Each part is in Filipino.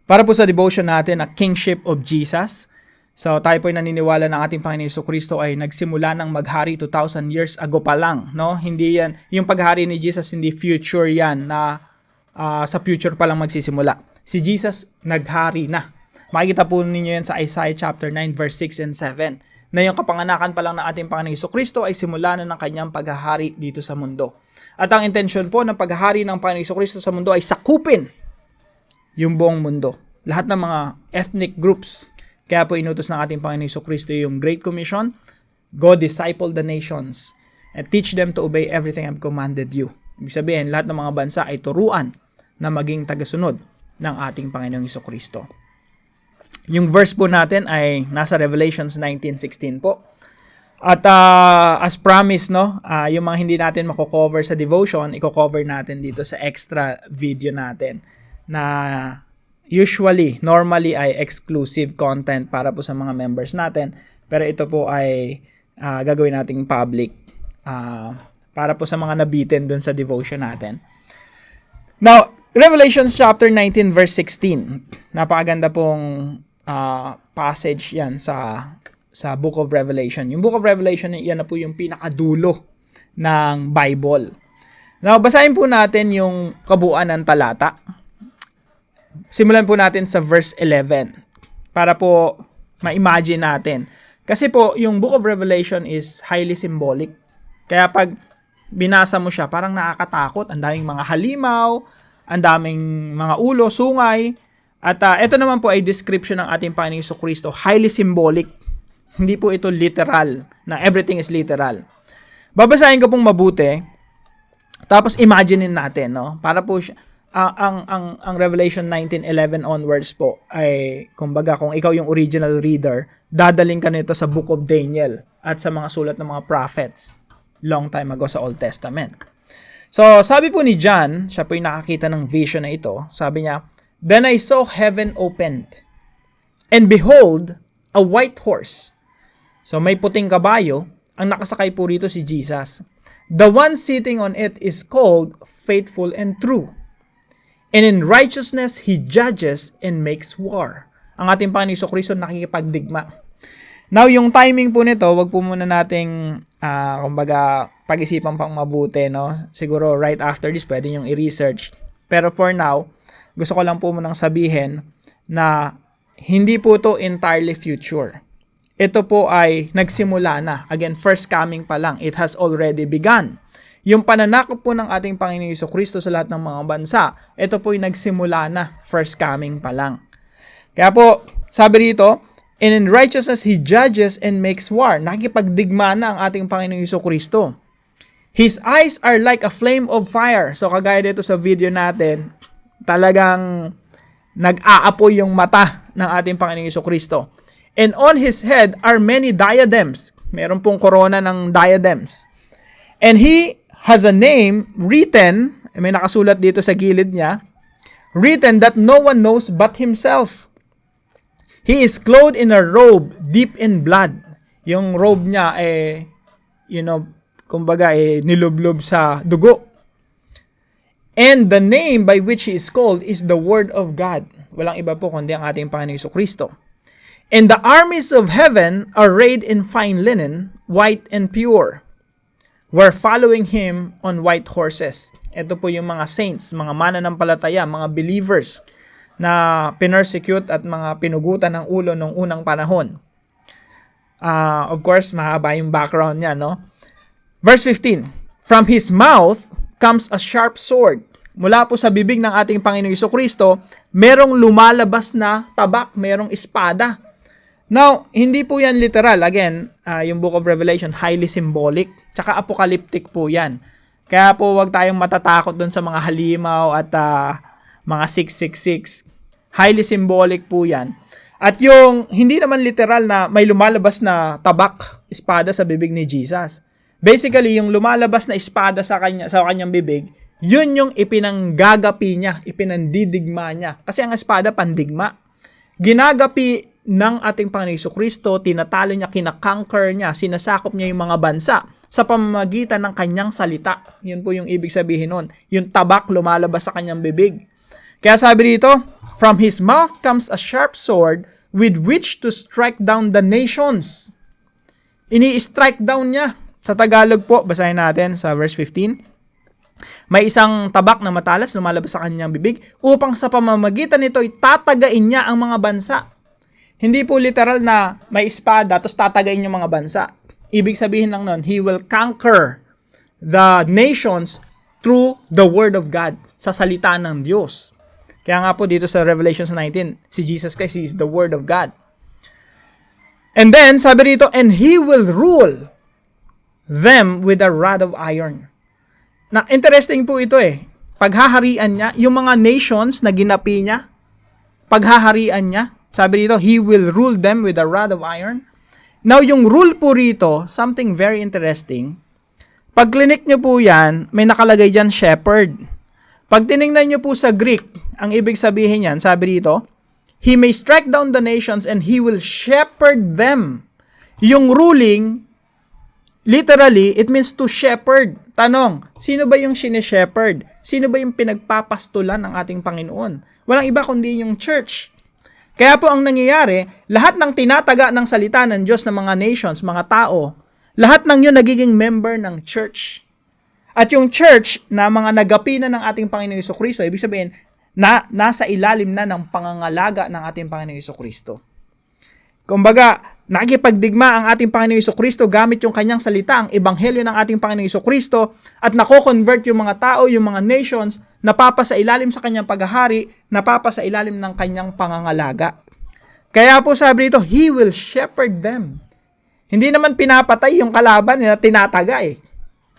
Para po sa devotion natin na Kingship of Jesus. So tayo po ay naniniwala na ating Panginoon Jesucristo ay nagsimula ng maghari 2,000 years ago pa lang. No? Hindi yan, yung paghari ni Jesus hindi future yan na sa future pa lang magsisimula. Si Jesus naghari na. Makikita po ninyo yan sa Isaiah chapter 9 verse 6 and 7 na yung kapanganakan pa lang ng ating Panginoon Jesucristo ay simula na ng kanyang paghahari dito sa mundo. At ang intensyon po ng paghahari ng Panginoon Jesucristo sa mundo ay sakupin yung buong mundo. Lahat ng mga ethnic groups. Kaya po inutos ng ating Panginoon Jesucristo yung Great Commission, go disciple the nations and teach them to obey everything I've commanded you. Ibig sabihin, lahat ng mga bansa ay turuan na maging tagasunod ng ating Panginoong Jesucristo. Yung verse po natin ay nasa Revelations 19:16 po. At as promised, no, yung mga hindi natin mako-cover sa devotion, i-cover natin dito sa extra video natin na normally ay exclusive content para po sa mga members natin. Pero ito po ay gagawin nating public para po sa mga nabitin dun sa devotion natin. Now, Revelations chapter 19 verse 16. Napakaganda pong passage yan sa Book of Revelation. Yung Book of Revelation, yan na po yung pinakadulo ng Bible. Now, basahin po natin yung kabuuan ng talata. Simulan po natin sa verse 11 para po ma-imagine natin. Kasi po, yung Book of Revelation is highly symbolic. Kaya pag binasa mo siya, parang nakakatakot. Ang daming mga halimaw, ang daming mga ulo, sungay. At ito naman po ay description ng ating Panginoong Jesucristo. Highly symbolic. Hindi po ito literal, na everything is literal. Babasahin ko pong mabuti, tapos imaginein natin, no? Para po siya, ang Revelation 19:11 onwards po ay, kumbaga, kung ikaw yung original reader, dadaling ka nito sa Book of Daniel at sa mga sulat ng mga prophets long time ago sa Old Testament. So, sabi po ni John, siya po yung nakakita ng vision na ito, sabi niya, "Then I saw heaven opened, and behold, a white horse." So, may puting kabayo, ang nakasakay po rito si Jesus. "The one sitting on it is called Faithful and True. And in righteousness, He judges and makes war." Ang ating Panginoon Jesucristo nakikipagdigma. Now, yung timing po nito, wag po muna nating, kumbaga, pag-isipan pang mabuti, no? Siguro, right after this, pwede nyo i-research. Pero for now, gusto ko lang po munang sabihin na hindi po to entirely future. Ito po ay nagsimula na. Again, first coming pa lang. It has already begun. Yung pananakop po ng ating Panginoong Jesucristo sa lahat ng mga bansa, ito po ay nagsimula na, first coming pa lang. Kaya po, sabi rito, "And in righteousness He judges and makes war." Nakikipagdigma na ang ating Panginoong Jesucristo. "His eyes are like a flame of fire." So kagaya dito sa video natin, talagang nag-aapoy yung mata ng ating Panginoong Jesucristo. "And on His head are many diadems." Meron pong korona ng diadems. "And He has a name written," may nakasulat dito sa gilid niya, "written that no one knows but Himself. He is clothed in a robe deep in blood." Yung robe niya kumbaga nilublob sa dugo. "And the name by which He is called is the Word of God." Walang iba po kundi ang ating Panginoong Jesucristo. "And the armies of heaven are arrayed in fine linen, white and pure, were following Him on white horses." Ito po yung mga saints, mga mananampalataya, mga believers na pinersecute at mga pinugutan ng ulo nung unang panahon. Of course, mahaba yung background niya, no? Verse 15, "From His mouth comes a sharp sword." Mula po sa bibig ng ating Panginoong Jesucristo, merong lumalabas na tabak, merong espada. Now, hindi po yan literal. Again, yung Book of Revelation, highly symbolic, tsaka apocalyptic po yan. Kaya po, wag tayong matatakot dun sa mga halimaw at mga 666. Highly symbolic po yan. At yung hindi naman literal na may lumalabas na tabak, espada sa bibig ni Jesus. Basically, yung lumalabas na espada sa kanyang bibig, yun yung ipinanggagapi niya, ipinandidigma niya. Kasi ang espada, pandigma. Ginagapi ng ating Panginoon Jesucristo, tinatalo niya, kinakonquer niya, sinasakop niya yung mga bansa sa pamamagitan ng kanyang salita. Yun po yung ibig sabihin nun. Yung tabak lumalabas sa kanyang bibig. Kaya sabi dito, From his mouth comes a sharp sword with which to strike down the nations. Ini-strike down niya. Sa Tagalog po, basahin natin sa verse 15. May isang tabak na matalas lumalabas sa kanyang bibig upang sa pamamagitan nito ay tatagain niya ang mga bansa. Hindi po literal na may espada tapos tatagain yung mga bansa. Ibig sabihin lang nun, he will conquer the nations through the word of God, sa salita ng Diyos. Kaya nga po dito sa Revelation 19, si Jesus Christ, he is the word of God. And then, sabi rito, and he will rule them with a rod of iron. Na interesting po ito eh. Paghaharian niya, yung mga nations na ginapi niya, paghaharian niya, sabi rito, he will rule them with a rod of iron. Now, yung rule po rito, something very interesting. Pag clinic nyo po yan, may nakalagay dyan shepherd. Pag tinignan nyo po sa Greek, ang ibig sabihin yan, sabi rito, he may strike down the nations and he will shepherd them. Yung ruling, literally, it means to shepherd. Tanong, sino ba yung sineshepherd? Sino ba yung pinagpapastulan ng ating Panginoon? Walang iba kundi yung church. Kaya po ang nangyayari, lahat ng tinataga ng salita ng Diyos ng mga nations, mga tao, lahat ng yun nagiging member ng church. At yung church na mga nagapi na ng ating Panginoong Jesucristo, ibig sabihin, nasa ilalim na ng pangangalaga ng ating Panginoong Jesucristo. Kumbaga, nakikipagdigma ang ating Panginoong Jesucristo gamit yung kanyang salita, ang ebanghelyo ng ating Panginoong Jesucristo, at nako-convert yung mga tao, yung mga nations, napapasa ilalim sa kanyang paghahari, napapasa ilalim ng kanyang pangangalaga. Kaya po sabi dito, he will shepherd them. Hindi naman pinapatay yung kalaban na tinataga eh.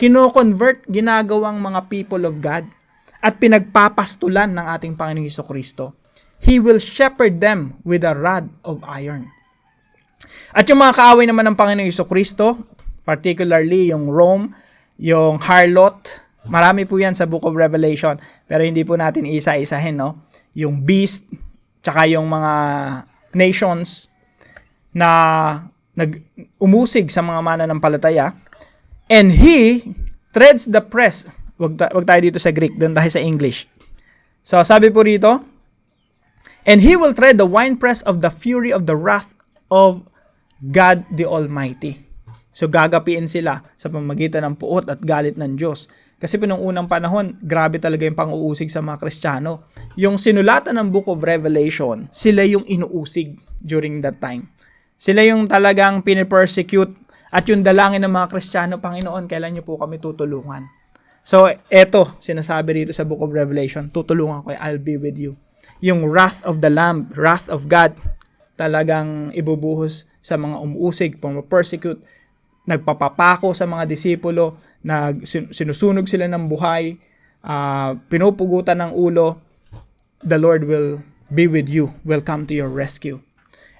Kino-convert, ginagawang mga people of God at pinagpapastulan ng ating Panginoong Jesucristo. He will shepherd them with a rod of iron. At yung mga kaaway naman ng Panginoong Jesucristo, particularly yung Rome, yung harlot, marami po yan sa Book of Revelation, pero hindi po natin isa-isahin, no? Yung beast, tsaka yung mga nations na umusig sa mga mananampalataya, and he treads the press. Wag tayo dito sa Greek, doon tayo sa English. So, sabi po rito, and he will tread the winepress of the fury of the wrath of God the Almighty. So, gagapiin sila sa pamamagitan ng puot at galit ng Diyos. Kasi po nung unang panahon, grabe talaga yung pang-uusig sa mga Kristiyano. Yung sinulatan ng Book of Revelation, sila yung inuusig during that time. Sila yung talagang pinipersecute at yung dalangin ng mga Kristiyano, Panginoon, kailan niyo po kami tutulungan? So, eto, sinasabi rito sa Book of Revelation, tutulungan ko, I'll be with you. Yung wrath of the Lamb, wrath of God, talagang ibubuhos sa mga umuusig, pumapersecute, nagpapapako sa mga disipulo, sinusunog sila ng buhay, pinupugutan ng ulo. The Lord will be with you, will come to your rescue.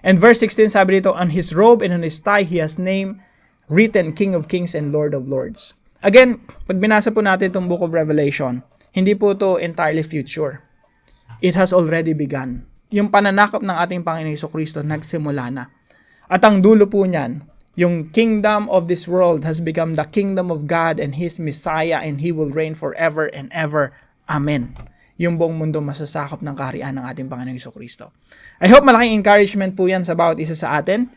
And verse 16, sabi dito, on his robe and on his thigh, he has name written, King of Kings and Lord of Lords. Again, pag binasa po natin itong Book of Revelation, hindi po ito entirely future. It has already begun. Yung pananakop ng ating Panginoong Jesucristo, nagsimula na. At ang dulo po niyan, yung kingdom of this world has become the kingdom of God and His Messiah, and He will reign forever and ever. Amen. Yung buong mundo masasakop ng kaharian ng ating Panginoong Jesucristo. I hope malaking encouragement po yan sa bawat isa sa atin.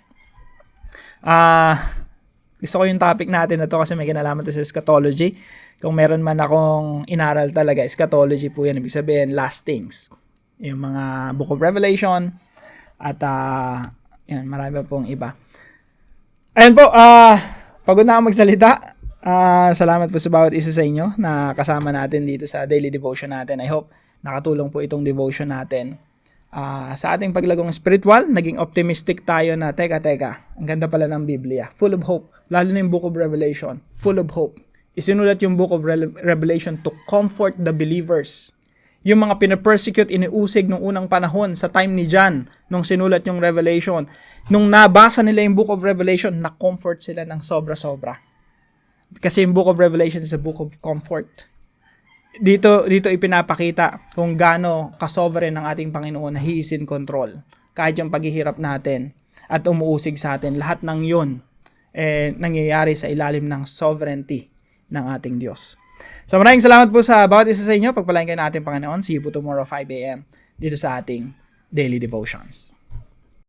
Gusto ko yung topic natin na to kasi may kinalaman to sa eschatology. Kung meron man akong inaral talaga, eschatology po yan. Ibig sabihin, last things. Yung mga Book of Revelation at yan, marami pa pong iba. Ayun po, pagod na ako magsalita. Salamat po sa bawat isa sa inyo na kasama natin dito sa daily devotion natin. I hope nakatulong po itong devotion natin sa ating paglagong spiritual. Naging optimistic tayo na, teka, ang ganda pala ng Biblia. Full of hope. Lalo na yung Book of Revelation. Full of hope. Isinulat yung Book of Revelation to comfort the believers. Yung mga pinapersecute, iniusig nung unang panahon sa time ni John, nung sinulat yung Revelation. Nung nabasa nila yung Book of Revelation, na-comfort sila ng sobra-sobra. Kasi yung Book of Revelation is a book of comfort. Dito ipinapakita kung gaano ka-sovereign ng ating Panginoon na He is in control. Kahit yung paghihirap natin at umuusig sa atin, lahat ng yun nangyayari sa ilalim ng sovereignty ng ating Diyos. So maraming salamat po sa bawat isa sa inyo. Pagpalain kayo ng ating Panginoon. See you po tomorrow 5 a.m. dito sa ating daily devotions.